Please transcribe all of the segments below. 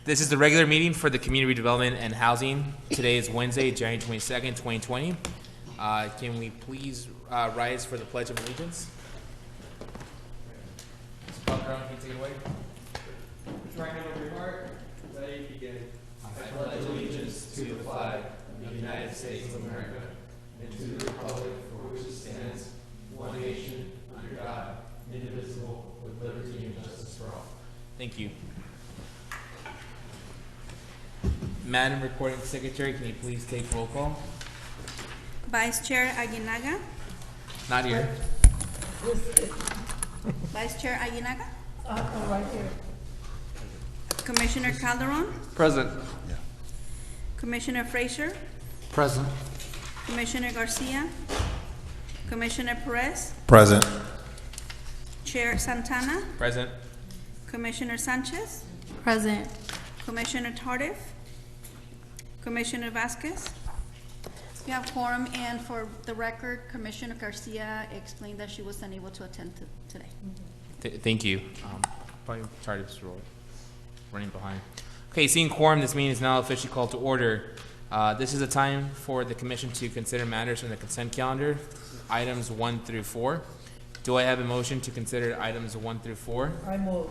This is the regular meeting for the Community Redevelopment and Housing. Today is Wednesday, January 22nd, 2020. Can we please rise for the Pledge of Allegiance? Mr. Calderon, can you take it away? Triangle of your heart, let it begin. I pledge allegiance to the flag of the United States of America and to the republic for which it stands, one nation, under God, indivisible, with liberty and justice for all. Thank you. Madam Recording Secretary, can you please take roll call? Vice Chair Aguinaga. Not here. Vice Chair Aguinaga. Right here. Commissioner Calderon. Present. Commissioner Frazier. Present. Commissioner Garcia. Commissioner Perez. Present. Chair Santana. Present. Commissioner Sanchez. Present. Commissioner Tardif. Commissioner Vasquez. We have quorum, and for the record, Commissioner Garcia explained that she was unable to attend today. Thank you. Probably sorry to running behind. Okay, seeing quorum, this meeting is now officially called to order. This is a time for the commission to consider matters from the consent calendar, items 1 through 4. Do I have a motion to consider items 1 through 4? I move.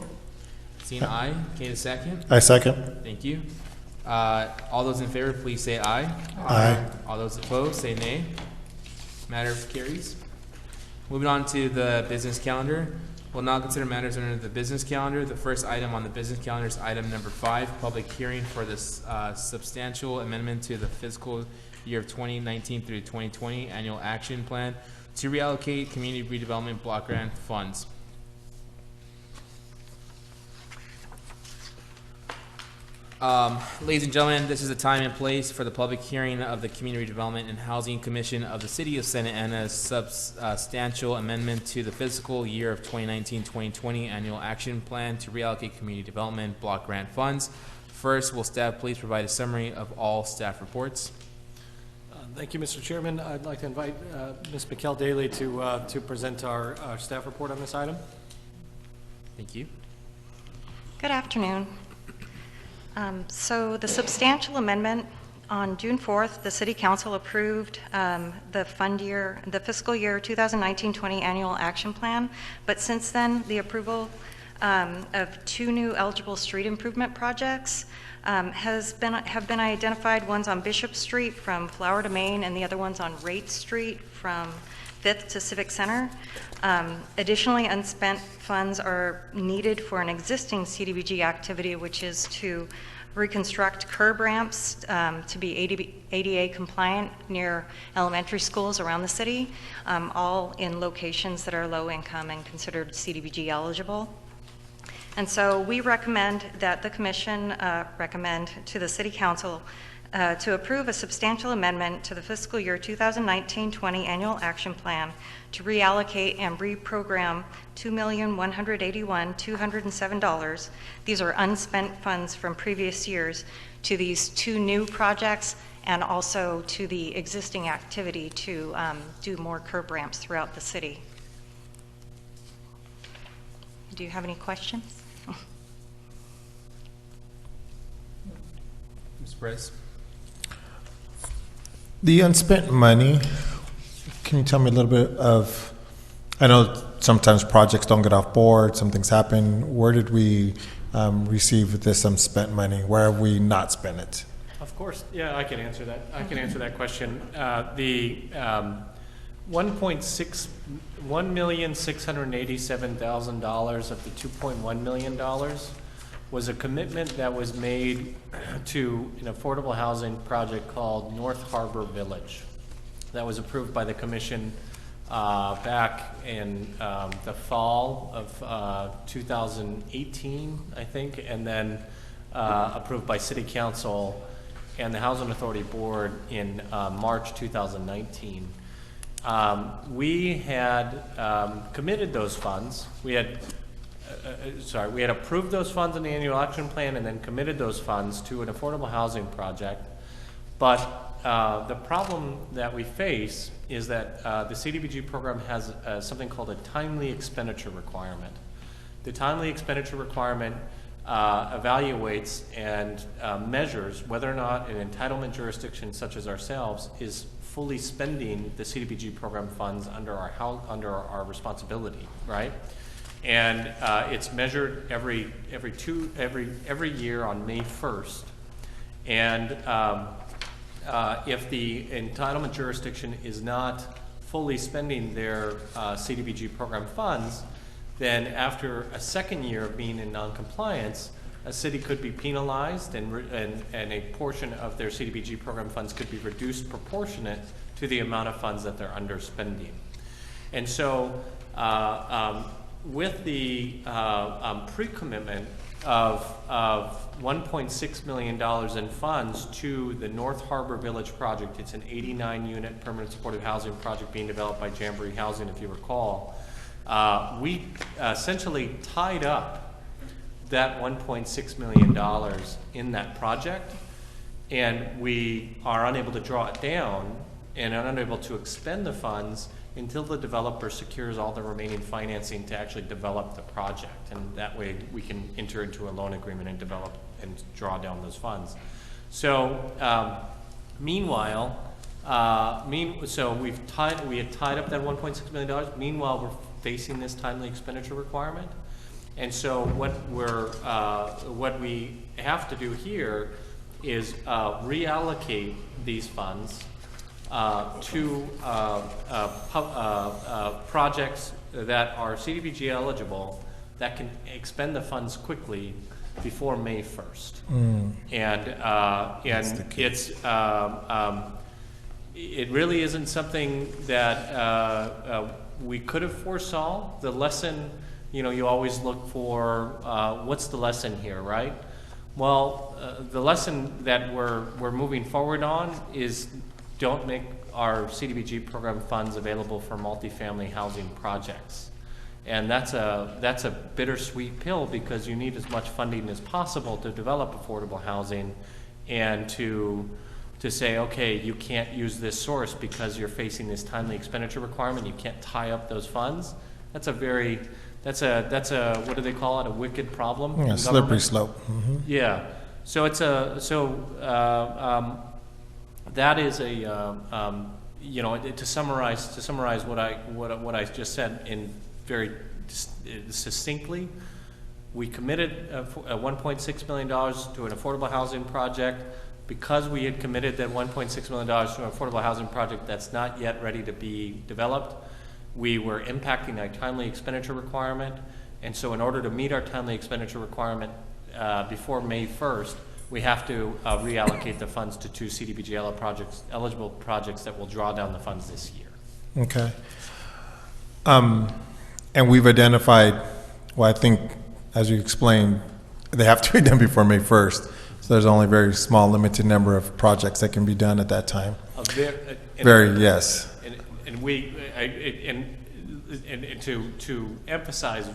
Seeing aye. Can you second? I second. Thank you. All those in favor, please say aye. Aye. All those opposed, say nay. Matter carries. Moving on to the business calendar. We'll now consider matters under the business calendar. The first item on the business calendar is item number 5, public hearing for this substantial amendment to the fiscal year of 2019 through 2020 annual action plan to reallocate community redevelopment block grant funds. Ladies and gentlemen, this is the time and place for the public hearing of the Community Development and Housing Commission of the City of Santa Ana's substantial amendment to the fiscal year of 2019-2020 annual action plan to reallocate community development block grant funds. First, will staff please provide a summary of all staff reports? Thank you, Mr. Chairman. I'd like to invite Ms. McKell Daly to present our staff report on this item. Thank you. Good afternoon. So the substantial amendment on June 4th, the City Council approved the fiscal year 2019-20 annual action plan. But since then, the approval of 2 new eligible street improvement projects have been identified. One's on Bishop Street from Flower to Main, and the other one's on Rate Street from 5th to Civic Center. Additionally, unspent funds are needed for an existing Cdbg activity, which is to reconstruct curb ramps to be ADA compliant near elementary schools around the city, all in locations that are low income and considered Cdbg eligible. And so we recommend that the Commission recommend to the City Council to approve a substantial amendment to the fiscal year 2019-20 annual action plan to reallocate and reprogram $2,181,207. These are unspent funds from previous years to these 2 new projects and also to the existing activity to do more curb ramps throughout the city. Do you have any questions? Ms. Perez? The unspent money, can you tell me a little bit of, I know sometimes projects don't get off board, some things happen. Where did we receive this unspent money? Where have we not spent it? Of course, yeah, I can answer that. I can answer that question. The $1,687,000 of the $2.1 million was a commitment that was made to an affordable housing project called North Harbor Village. That was approved by the Commission back in the fall of 2018, I think, and then approved by City Council and the Housing Authority Board in March 2019. We had committed those funds. We had approved those funds in the annual action plan and then committed those funds to an affordable housing project. But the problem that we face is that the Cdbg program has something called a timely expenditure requirement. The timely expenditure requirement evaluates and measures whether or not an entitlement jurisdiction such as ourselves is fully spending the CDBG program funds under our responsibility, right? And it's measured every year on May 1st. And if the entitlement jurisdiction is not fully spending their CDBG program funds, then after a second year of being in noncompliance, a city could be penalized and a portion of their CDBG program funds could be reduced proportionate to the amount of funds that they're underspending. And so with the pre-commitment of $1.6 million in funds to the North Harbor Village project, it's an 89-unit permanent supportive housing project being developed by Jamboree Housing, if you recall. We essentially tied up that $1.6 million in that project, and we are unable to draw it down and are unable to expend the funds until the developer secures all the remaining financing to actually develop the project. And that way we can enter into a loan agreement and develop and draw down those funds. So meanwhile, so we had tied up that $1.6 million. Meanwhile, we're facing this timely expenditure requirement. And so what we have to do here is reallocate these funds to projects that are CDBG eligible that can expend the funds quickly before May 1st. And it really isn't something that we could have foresaw. The lesson, you always look for what's the lesson here, right? Well, the lesson that we're moving forward on is don't make our CDBG program funds available for multifamily housing projects. And that's a bittersweet pill, because you need as much funding as possible to develop affordable housing, and to say, okay, you can't use this source because you're facing this timely expenditure requirement, you can't tie up those funds. That's a what do they call it? A wicked problem. Yeah, slippery slope. Mm-hmm. Yeah. So that is to summarize what I just said in very succinctly. We committed $1.6 million to an affordable housing project. Because we had committed that $1.6 million to an affordable housing project that's not yet ready to be developed, we were impacting a timely expenditure requirement. And so in order to meet our timely expenditure requirement before May 1st, we have to reallocate the funds to two CDBG eligible projects that will draw down the funds this year. Okay. And we've identified, well, I think, as you explained, they have to be done before May 1st. So there's only a very small, limited number of projects that can be done at that time. Yes. And to emphasize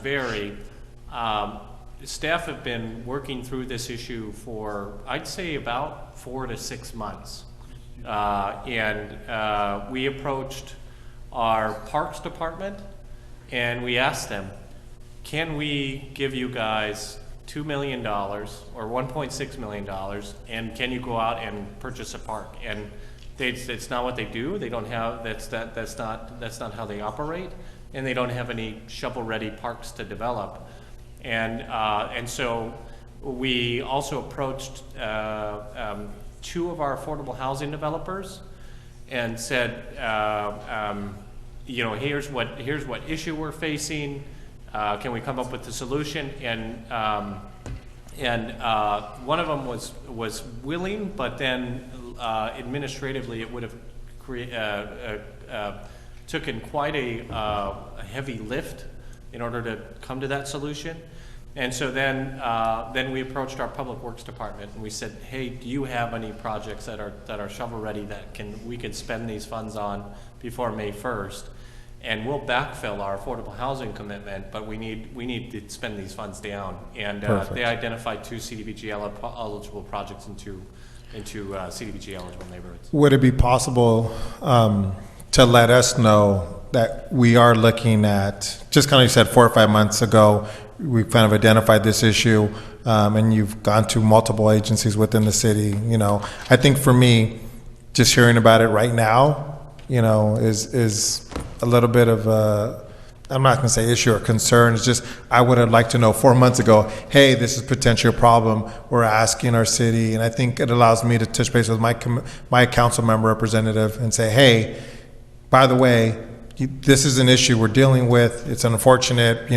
staff have been working through this issue for, I'd say, about 4 to 6 months. We approached our Parks Department and we asked them, can we give you guys $2 million or $1.6 million, and can you go out and purchase a park? And it's not what they do. They don't have, that's not how they operate, and they don't have any shovel-ready parks to develop. And so we also approached 2 of our affordable housing developers and said, here's what issue we're facing. Can we come up with a solution? And one of them was willing, but then administratively it would have taken quite a heavy lift in order to come to that solution. And so then we approached our Public Works Department and we said, hey, do you have any projects that are shovel ready that we could spend these funds on before May 1st? And we'll backfill our affordable housing commitment, but we need to spend these funds down. And they identified 2 CDBG eligible projects into CDBG eligible neighborhoods. Would it be possible to let us know that we are looking at, just kind of you said 4 or 5 months ago, we've kind of identified this issue, and you've gone to multiple agencies within the city. I think for me, just hearing about it right now, is a little bit of a, I'm not going to say issue or concern. It's just I would have liked to know 4 months ago, hey, this is potentially a problem. We're asking our city, and I think it allows me to touch base with my council member representative and say, hey, by the way, this is an issue we're dealing with. It's unfortunate,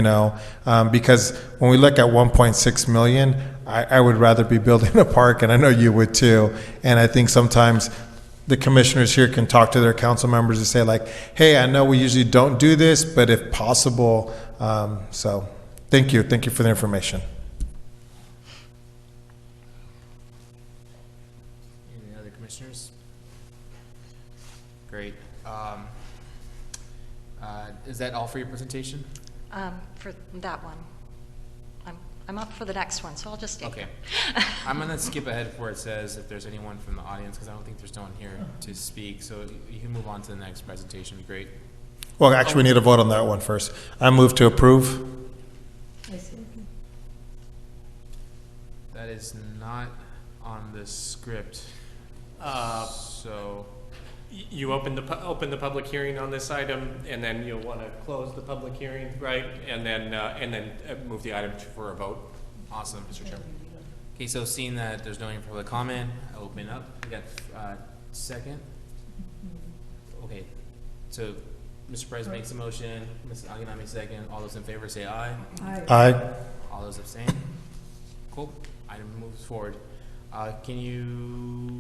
because when we look at 1.6 million, I would rather be building a park, and I know you would too. And I think sometimes the commissioners here can talk to their council members and say like, hey, I know we usually don't do this, but if possible, so thank you for the information. Any other commissioners? Great. Is that all for your presentation? For that one. I'm up for the next one, so I'll just stay Okay. here. I'm going to skip ahead where it says if there's anyone from the audience, because I don't think there's no one here to speak. So you can move on to the next presentation. It'd be great. Well, actually, we need to vote on that one first. I move to approve. That is not on the script. So You open the public hearing on this item, and then you'll want to close the public hearing, right? And then move the item for a vote. awesome, Mr. Chairman. Okay, so seeing that there's no any public comment, I'll open up. We got second. Okay, so Mr. Perez makes a motion, Ms. Aguilar makes a second. All those in favor say aye. Aye. All those abstain. Cool. Item moves forward. Can you?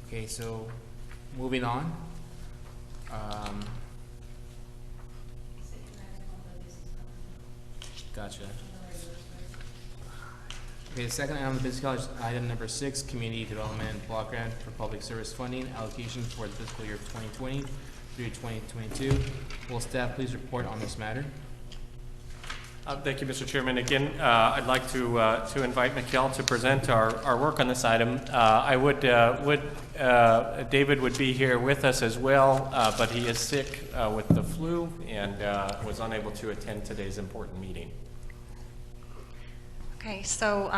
Okay, so moving on. Gotcha. Okay, the second item on the business calendar is item number 6, community development block grant for public service funding allocation for the fiscal year of 2020 through 2022. Will staff please report on this matter? Thank you, Mr. Chairman. Again, I'd like to invite Mikhail to present our work on this item. David would be here with us as well, but he is sick with the flu and was unable to attend today's important meeting. Okay, so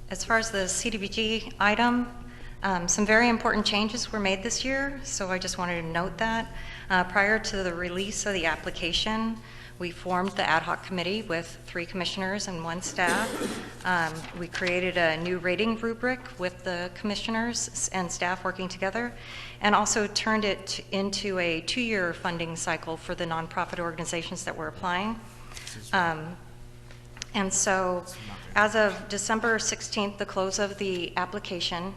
as far as the CDBG item, some very important changes were made this year, so I just wanted to note that. Prior to the release of the application, we formed the ad hoc committee with 3 commissioners and 1 staff. We created a new rating rubric with the commissioners and staff working together, and also turned it into a 2-year funding cycle for the nonprofit organizations that were applying. And so as of December 16th, the close of the application,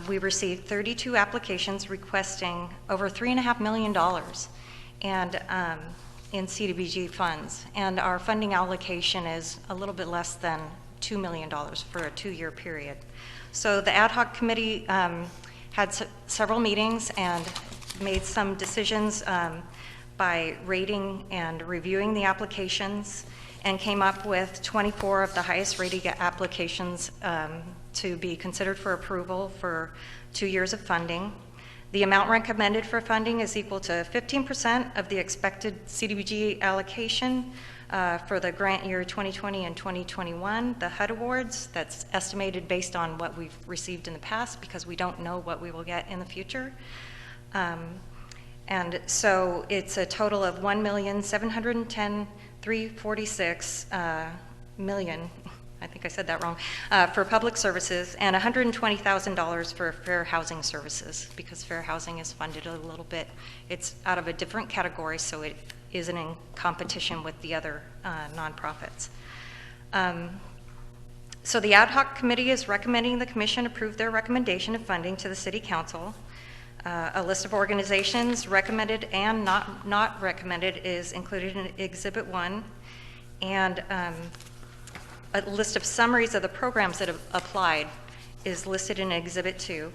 we received 32 applications requesting over $3.5 million and in CDBG funds, and our funding allocation is a little bit less than $2 million for a 2-year period. So the ad hoc committee had several meetings and made some decisions by rating and reviewing the applications, and came up with 24 of the highest rated applications to be considered for approval for 2 years of funding. The amount recommended for funding is equal to 15% of the expected CDBG allocation for the grant year 2020 and 2021. The HUD awards, that's estimated based on what we've received in the past because we don't know what we will get in the future. And so it's a total of $1,710,346 million. I think I said that wrong, for public services, and $120,000 for fair housing services, because fair housing is funded a little bit. It's out of a different category, so it isn't in competition with the other nonprofits. So the ad hoc committee is recommending the commission approve their recommendation of funding to the city council. A list of organizations recommended and not recommended is included in Exhibit 1, and a list of summaries of the programs that have applied is listed in Exhibit 2.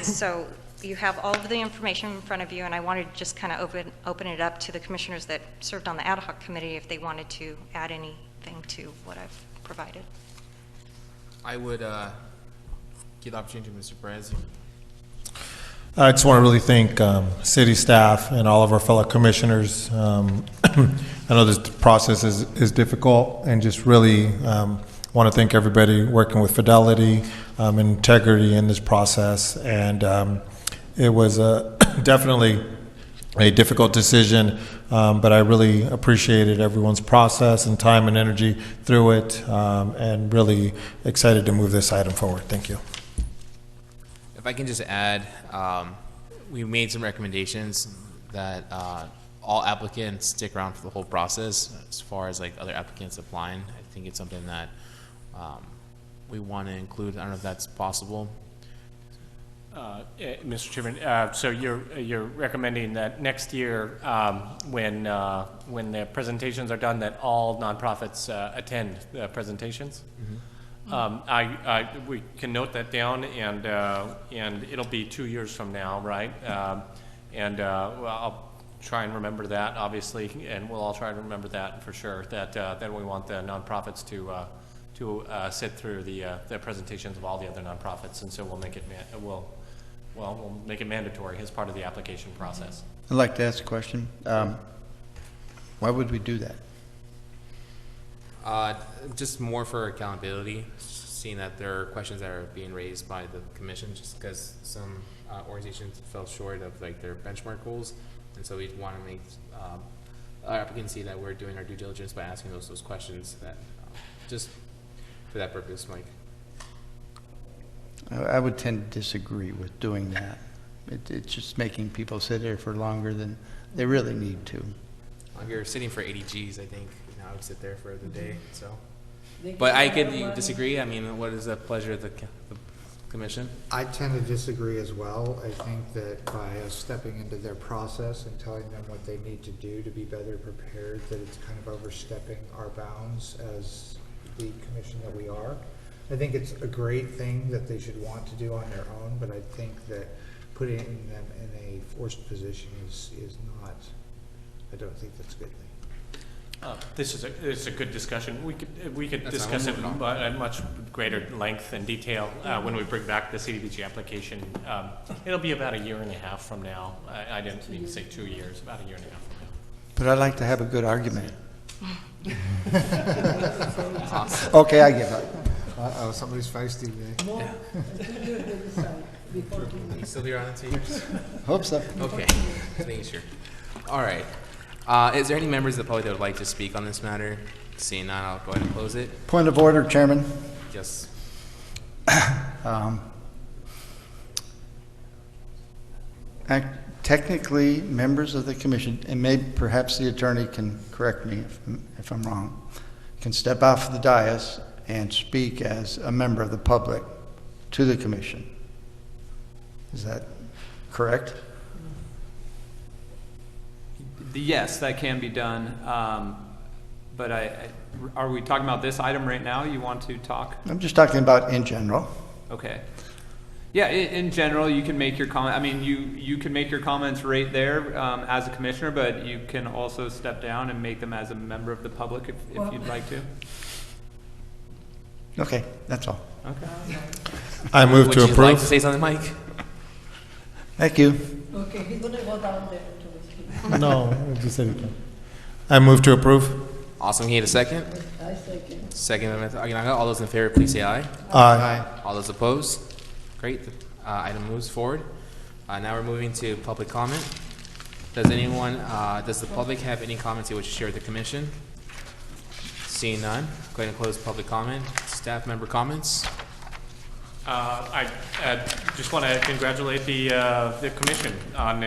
So you have all of the information in front of you, and I wanted to just kind of open it up to the commissioners that served on the ad hoc committee if they wanted to add anything to what I've provided. I would give the opportunity to Mr. Perez. I just want to really thank city staff and all of our fellow commissioners. I know this process is difficult, and just really want to thank everybody working with fidelity and integrity in this process. And it was definitely a difficult decision, but I really appreciated everyone's process and time and energy through it, and really excited to move this item forward. Thank you. If I can just add, we made some recommendations that all applicants stick around for the whole process. As far as like other applicants applying, I think it's something that we want to include. I don't know if that's possible. Mr. Chairman, so you're recommending that next year, when the presentations are done, that all nonprofits attend the presentations? Mm-hmm. We can note that down, and it'll be 2 years from now, right? Well, I'll try and remember that, obviously, and we'll all try to remember that for sure. That we want the nonprofits to sit through the presentations of all the other nonprofits, and so we'll make it we'll make it mandatory as part of the application process. I'd like to ask a question. Why would we do that? Just more for accountability, seeing that there are questions that are being raised by the commission, just because some organizations fell short of like their benchmark goals, and so we want to make our applicants see that we're doing our due diligence by asking those questions. That just for that purpose, Mike. I would tend to disagree with doing that. It's just making people sit there for longer than they really need to. If you're sitting for 80 Gs, I think I would sit there for the day. So, but I could disagree. I mean, what is the pleasure of the commission? I tend to disagree as well. I think that by us stepping into their process and telling them what they need to do to be better prepared, that it's kind of overstepping our bounds as the commission that we are. I think it's a great thing that they should want to do on their own, but I think that putting them in a forced position is not, I don't think that's a good thing. This is a good discussion. We could That's discuss it fine. We'll move at much greater length and detail when we bring back the CDBG application. It'll be about 1.5 years from now. I didn't mean to say 2 years, about 1.5 years from now. But I'd like to have a good argument. Awesome. Okay, I give up. Uh-oh, somebody's feisty today. You still here on the 2 years? Hope so. Okay, just making sure. All right. Is there any members of the public that would like to speak on this matter? Seeing none, I'll go ahead and close it. Point of order, Chairman. Yes. Technically, members of the commission, and maybe perhaps the attorney can correct me if I'm wrong, can step off the dais and speak as a member of the public to the commission. Is that correct? Yes, that can be done. But are we talking about this item right now? You want to talk? I'm just talking about in general. Okay. Yeah, in general, you can make your comment. I mean, you can make your comments right there as a commissioner, but you can also step down and make them as a member of the public if you'd like to. Okay, that's all. Okay. I move Would to you like approve. to say something, Mike? Thank you. Okay, he's gonna go down there to his. No, I just said it. I move to approve. Awesome. Can you get a second? I second. Second amendment. All those in favor, please say aye. Aye. All those opposed? Great. The item moves forward. Now we're moving to public comment. Does the public have any comments they wish to share with the commission? Seeing none, go ahead and close public comment. Staff member comments. I just want to congratulate the commission on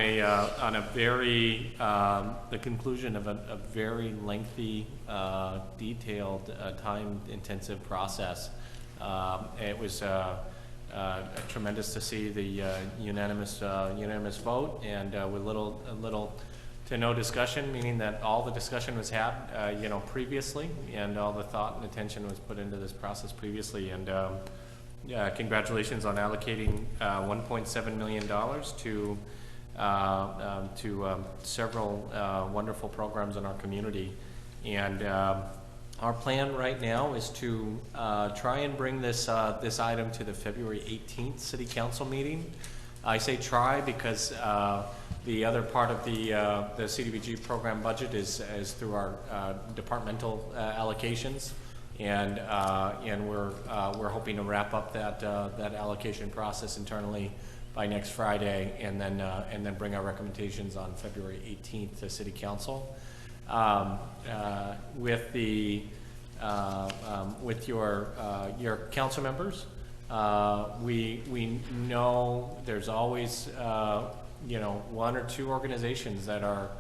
the conclusion of a very lengthy, detailed, time-intensive process. It was tremendous to see the unanimous vote, and with little to no discussion, meaning that all the discussion was had, previously, and all the thought and attention was put into this process previously, and. Congratulations on allocating $1.7 million to several wonderful programs in our community. And our plan right now is to try and bring this item to the February 18th City Council meeting. I say try because the other part of the CDBG program budget is through our departmental allocations, and we're hoping to wrap up that allocation process internally by next Friday, and then bring our recommendations on February 18th to City Council. With your council members, we know there's always one or two organizations that are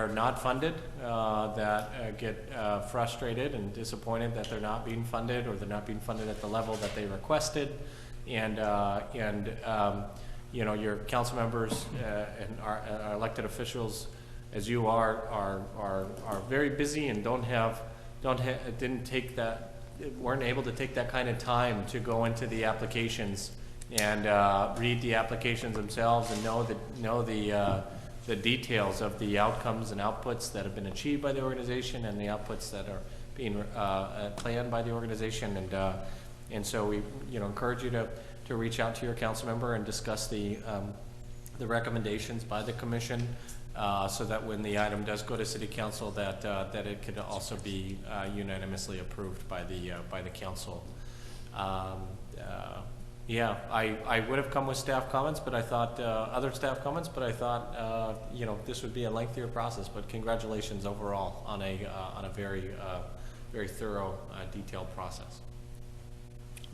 not funded, that get frustrated and disappointed that they're not being funded, or they're not being funded at the level that they requested, and your council members and our elected officials, as you are very busy and weren't able to take that kind of time to go into the applications and read the applications themselves and know the details of the outcomes and outputs that have been achieved by the organization and the outputs that are being planned by the organization, and so we encourage you to reach out to your council member and discuss the recommendations by the commission, so that when the item does go to City Council, that it could also be unanimously approved by the council. Yeah, I would have come with staff comments, but I thought other staff comments, but I thought this would be a lengthier process. But congratulations overall on a very very thorough, detailed process.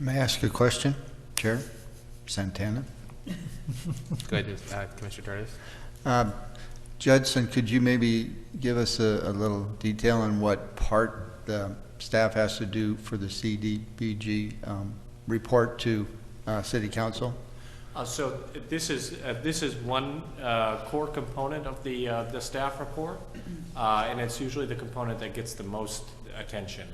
May I ask a question, Chair Santana? Go ahead, Commissioner Tardif. Judson, could you maybe give us a little detail on what part the staff has to do for the CDBG report to City Council? So this is one core component of the staff report, and it's usually the component that gets the most attention,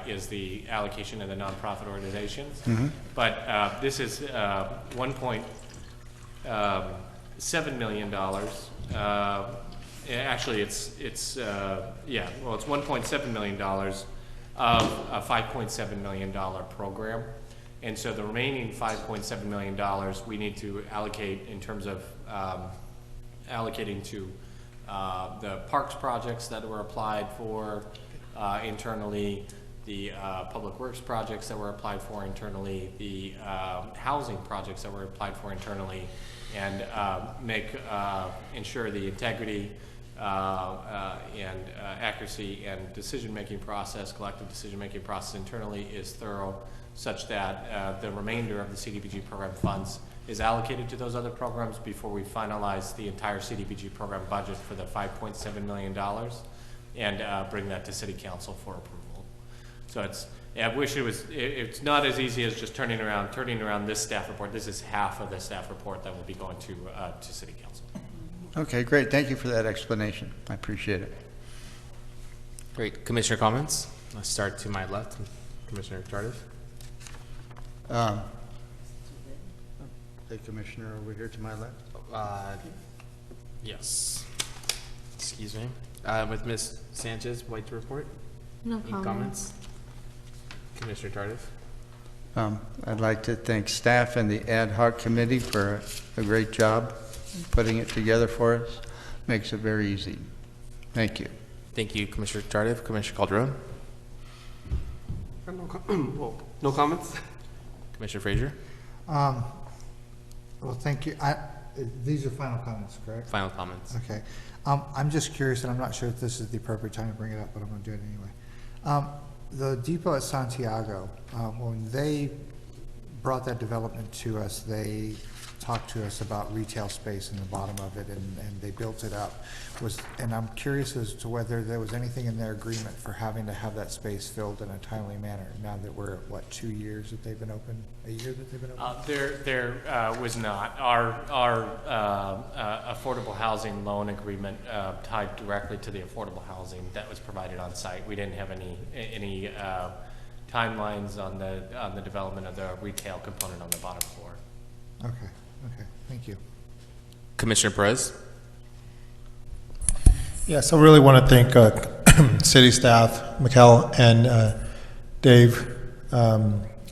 is the allocation of the nonprofit organizations. Mm-hmm. But this is $1.7 million. Actually, it's $1.7 million of a $5.7 million program. And so the remaining $5.7 million we need to allocate in terms of allocating to the parks projects that were applied for internally, the public works projects that were applied for internally, the housing projects that were applied for internally, and ensure the integrity and accuracy and decision-making process, collective decision-making process internally is thorough, such that the remainder of the CDBG program funds is allocated to those other programs before we finalize the entire CDBG program budget for the $5.7 million and bring that to City Council for approval. So I wish it's not as easy as just turning around this staff report. This is half of the staff report that will be going to City Council. Okay, great. Thank you for that explanation. I appreciate it. Great. Commissioner comments? Let's start to my left. Commissioner Tardif. The commissioner over here to my left. Yes. Excuse me. With Ms. Sanchez, would like to report? No Any comments? Commissioner Tardif. I'd like to thank staff and the ad hoc committee for a great job putting it together for us. Makes it very easy. Thank you. Thank you, Commissioner Tardif. Commissioner Calderon. No comments. Commissioner Frazier. Well, thank you. These are final comments, correct? Final comments. Okay. I'm just curious, and I'm not sure if this is the appropriate time to bring it up, but I'm going to do it anyway. The depot at Santiago, when they brought that development to us, they talked to us about retail space in the bottom of it, and they built it up. And I'm curious as to whether there was anything in their agreement for having to have that space filled in a timely manner, now that we're at, what, 2 years that they've been open? A year that they've been open? There was not. Our affordable housing loan agreement tied directly to the affordable housing that was provided on site. We didn't have any timelines on the development of the retail component on the bottom floor. Okay, thank you. Commissioner Perez. Yes, I really want to thank city staff, Mikkel and Dave,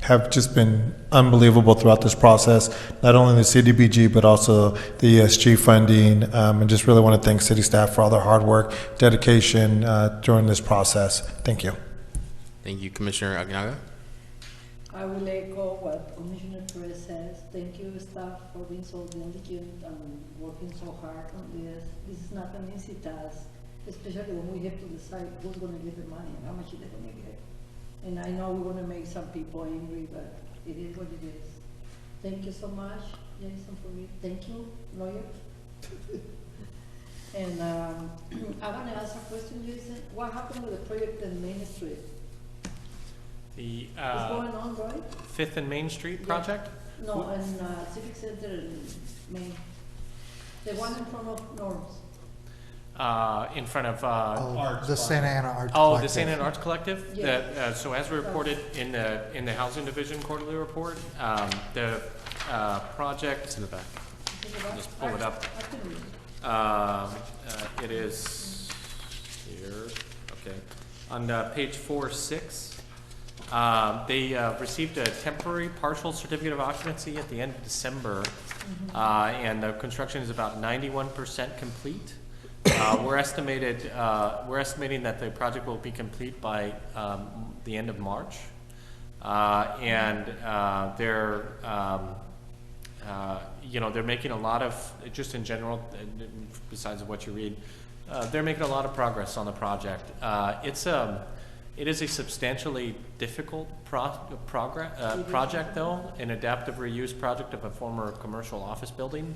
have just been unbelievable throughout this process, not only the CDBG, but also the ESG funding. And just really want to thank city staff for all their hard work, dedication during this process. Thank you. Thank you, Commissioner Aguinaga. I will echo what Commissioner Perez says. Thank you, staff, for being so diligent and working so hard on this. This is not an easy task, especially when we have to decide who's gonna get the money and how much they're gonna get. And I know we're gonna make some people angry, but it is what it is. Thank you so much, Jason, for it. Thank you, lawyer. And I wanna ask a question, Jason. What happened with the project in Main Street? The It's going on, right? 5th and Main Street project? No, in Civic Center in Main. The one in front of Norm's. In front of, The Santa Ana Arts oh, the Collective. Santa Ana Arts Collective? Yes. That, so as reported in the Housing Division quarterly report, the project. It's in the back. Just pull it up. I can read it. It is here, okay. On page 4-6, they received a temporary partial certificate of occupancy at the end of December, and the construction is about 91% complete. We're estimating that the project will be complete by the end of March, and they're they're making a lot of, just in general, besides what you read, they're making a lot of progress on the project. It is a substantially difficult project, though, an adaptive reuse project of a former commercial office building.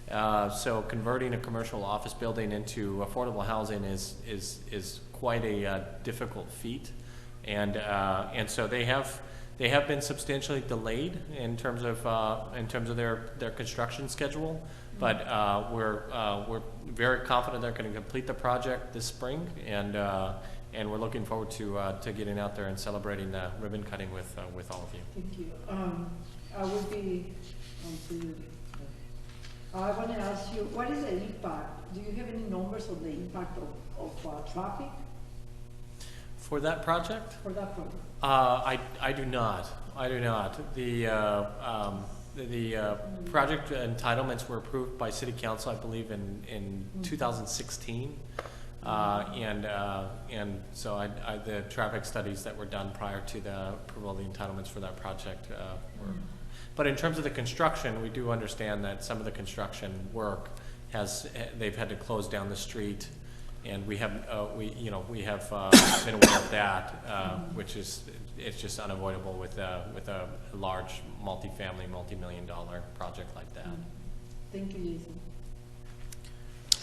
So converting a commercial office building into affordable housing is quite a difficult feat, and so they have been substantially delayed in terms of their construction schedule. But we're very confident they're going to complete the project this spring, and we're looking forward to getting out there and celebrating the ribbon cutting with all of you. Thank you. I would be, I want to ask you, what is the impact? Do you have any numbers of the impact of traffic For that project? for that project? I do not. I do not. The project entitlements were approved by City Council, I believe, in 2016. And so the traffic studies that were done prior to the approval of the entitlements for that project were. But in terms of the construction, we do understand that some of the construction work they've had to close down the street, and we have been aware of that, which it's just unavoidable with a large multi-family, multi-million-dollar project like that. Thank you, Jason.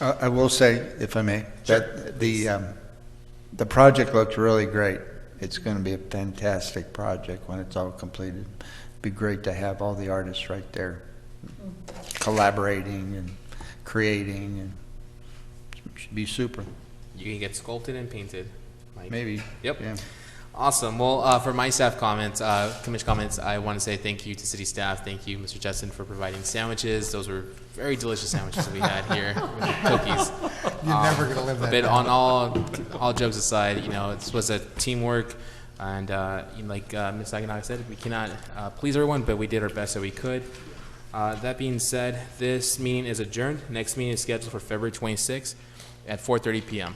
I will say, if I may, that the project looks really great. It's going to be a fantastic project when it's all completed. Be great to have all the artists right there collaborating and creating, and it should be super. You can get sculpted and painted, Mike. Maybe. Yep. Yeah. Awesome. Well, for my staff comments, commission comments, I want to say thank you to city staff. Thank you, Mr. Jetson, for providing sandwiches. Those were very delicious sandwiches that we had here with cookies. You're never gonna live that But down. on all jokes aside, this was a teamwork, and like Ms. Aguinaga said, we cannot please everyone, but we did our best that we could. That being said, this meeting is adjourned. Next meeting is scheduled for February 26th at 4:30 p.m.